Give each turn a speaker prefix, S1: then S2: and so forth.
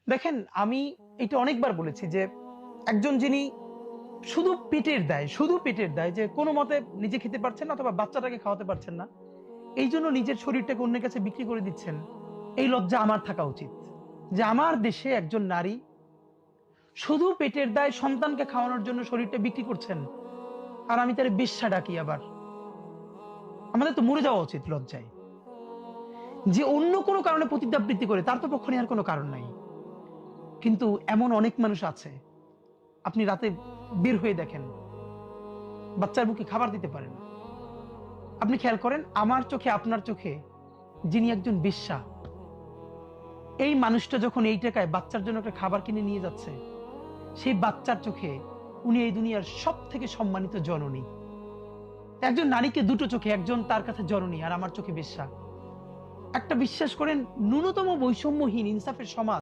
S1: দেখেন, আমি এটা অনেকবার বলেছি যে একজন যিনি শুধু পেটের দায় যে কোনো মতে নিজে খেতে পারছেন না অথবা বাচ্চাটাকে খাওয়াতে পারছেন না, এই জন্য নিজের শরীরটাকে অন্যের কাছে বিক্রি করে দিচ্ছেন, এই লজ্জা আমার থাকা উচিত। যে আমার দেশে একজন নারী শুধু পেটের দায় সন্তানকে খাওয়ানোর জন্য শরীরটা বিক্রি করছেন, আর আমি তার বেশ্যা ডাকি আবার। আমাদের তো মরে যাওয়া উচিত লজ্জায়। যে অন্য কোনো কারণে পতিতাবৃত্তি করে তার তো পক্ষ নেওয়ার কোনো কারণ নাই, কিন্তু এমন অনেক মানুষ আছে, আপনি রাতে বের হয়ে দেখেন বাচ্চার বুকে খাবার দিতে পারেন না। আপনি খেয়াল করেন আমার চোখে আপনার চোখে যিনি একজন বেশ্যা, এই মানুষটা যখন এই টাকায় বাচ্চার জন্য একটা খাবার কিনে নিয়ে যাচ্ছে, সেই বাচ্চার চোখে উনি এই দুনিয়ার সব থেকে সম্মানিত জননী। একজন নারীকে দুটো চোখে, একজন তার কাছে জননী আর আমার চোখে বেশ্যা। একটা বিশ্বাস করেন ন্যূনতম বৈষম্যহীন ইনসাফের সমাজ